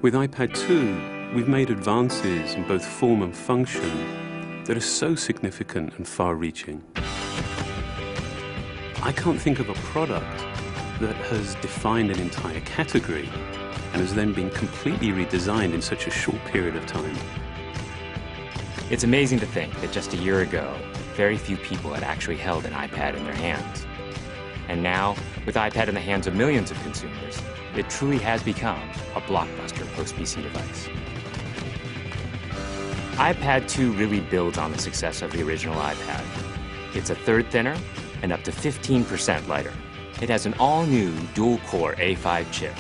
With iPad 2, we've made advances in both form and function that are so significant and far-reaching. I can't think of a product that has defined an entire category and has then been completely redesigned in such a short period of time. It's amazing to think that just a year ago, very few people had actually held an iPad in their hands. And now, with iPad in the hands of millions of consumers, it truly has become a blockbuster post-PC device. iPad 2 really builds on the success of the original iPad. It's a third thinner and up to 15% lighter. It has an all-new dual-core A5 chip,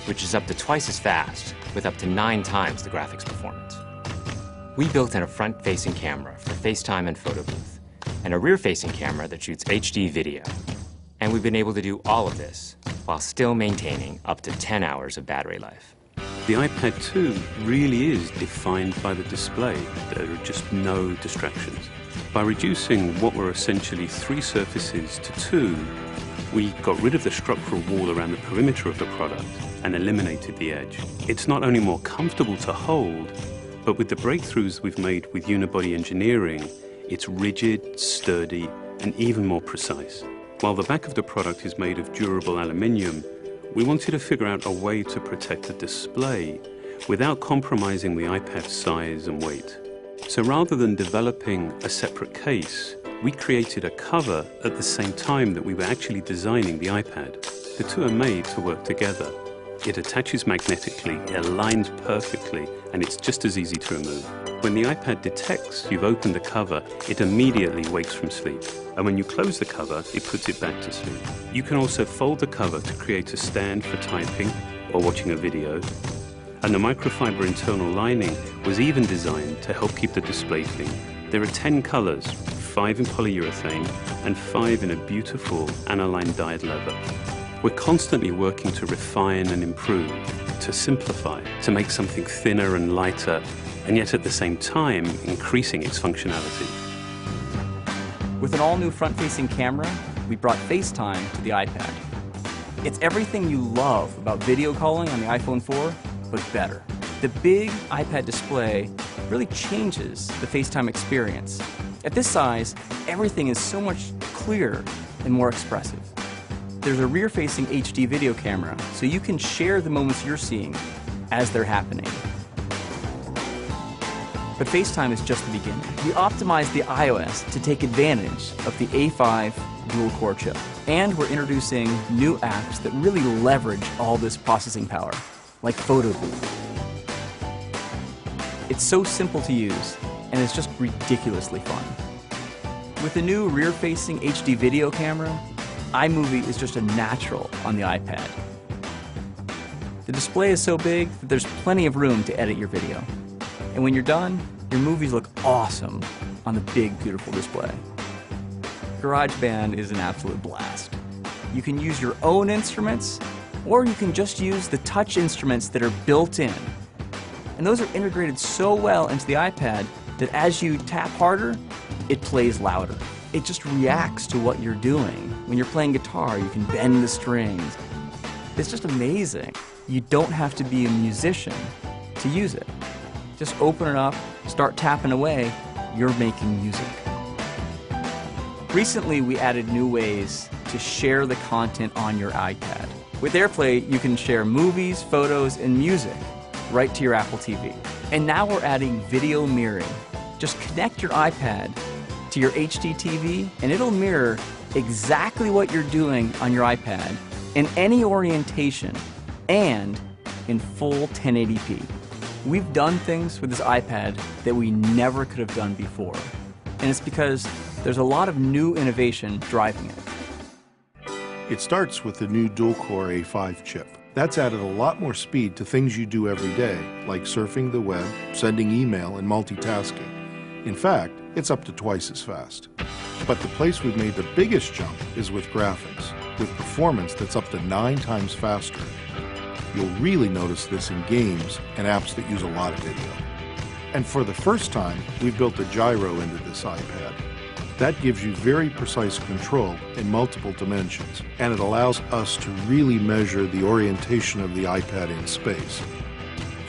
which is up to twice as fast, with up to 9 times the graphics performance. We built in a front-facing camera for FaceTime and photo booth, and a rear-facing camera that shoots HD video. And we've been able to do all of this while still maintaining up to 10 hours of battery life. The iPad 2 really is defined by the display. There are just no distractions. By reducing what were essentially 3 surfaces to 2, we got rid of the structural wall around the perimeter of the product and eliminated the edge. It's not only more comfortable to hold, but with the breakthroughs we've made with unibody engineering, it's rigid, sturdy, and even more precise. While the back of the product is made of durable aluminium, we wanted to figure out a way to protect the display without compromising the iPad's size and weight. So rather than developing a separate case, we created a cover at the same time that we were actually designing the iPad. The two are made to work together. It attaches magnetically, it aligns perfectly, and it's just as easy to remove. When the iPad detects you've opened the cover, it immediately wakes from sleep. And when you close the cover, it puts it back to sleep. You can also fold the cover to create a stand for typing or watching a video. And the microfiber internal lining was even designed to help keep the display clean. There are 10 colors, 5 in polyurethane and 5 in a beautiful aniline dyed leather. We're constantly working to refine and improve, to simplify, to make something thinner and lighter, and yet at the same time, increasing its functionality. With an all-new front-facing camera, we brought FaceTime to the iPad. It's everything you love about video calling on the iPhone 4, but better. The big iPad display really changes the FaceTime experience. At this size, everything is so much clearer and more expressive. There's a rear-facing HD video camera, so you can share the moments you're seeing as they're happening. But FaceTime is just the beginning. We optimized the iOS to take advantage of the A5 dual-core chip. And we're introducing new apps that really leverage all this processing power, like Photo Booth. It's so simple to use, and it's just ridiculously fun. With the new rear-facing HD video camera, iMovie is just a natural on the iPad. The display is so big that there's plenty of room to edit your video. And when you're done, your movies look awesome on the big, beautiful display. GarageBand is an absolute blast. You can use your own instruments, or you can just use the touch instruments that are built in. And those are integrated so well into the iPad that as you tap harder, it plays louder. It just reacts to what you're doing. When you're playing guitar, you can bend the strings. It's just amazing. You don't have to be a musician to use it. Just open it up, start tapping away, you're making music. Recently, we added new ways to share the content on your iPad. With AirPlay, you can share movies, photos, and music right to your Apple TV. And now we're adding video mirroring. Just connect your iPad to your HD TV, and it'll mirror exactly what you're doing on your iPad in any orientation and in full 1080p. We've done things with this iPad that we never could have done before, and it's because there's a lot of new innovation driving it. It starts with the new dual-core A5 chip. That's added a lot more speed to things you do every day, like surfing the web, sending email, and multitasking. In fact, it's up to twice as fast. But the place we've made the biggest jump is with graphics, with performance that's up to 9 times faster. You'll really notice this in games and apps that use a lot of video. And for the first time, we've built a gyro into this iPad. That gives you very precise control in multiple dimensions, and it allows us to really measure the orientation of the iPad in space.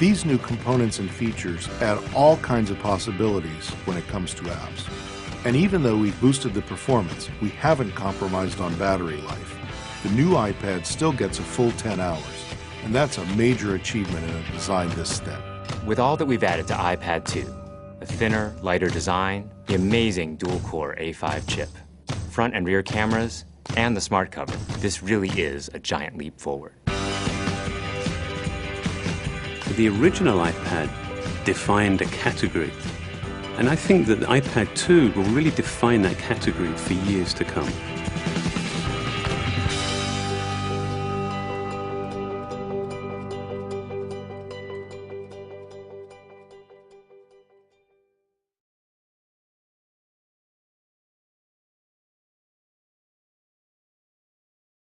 These new components and features add all kinds of possibilities when it comes to apps. And even though we've boosted the performance, we haven't compromised on battery life. The new iPad still gets a full 10 hours, and that's a major achievement in a design this thin. With all that we've added to iPad 2, the thinner, lighter design, the amazing dual-core A5 chip, front and rear cameras, and the smart cover, this really is a giant leap forward. The original iPad defined a category, and I think that the iPad 2 will really define that category for years to come.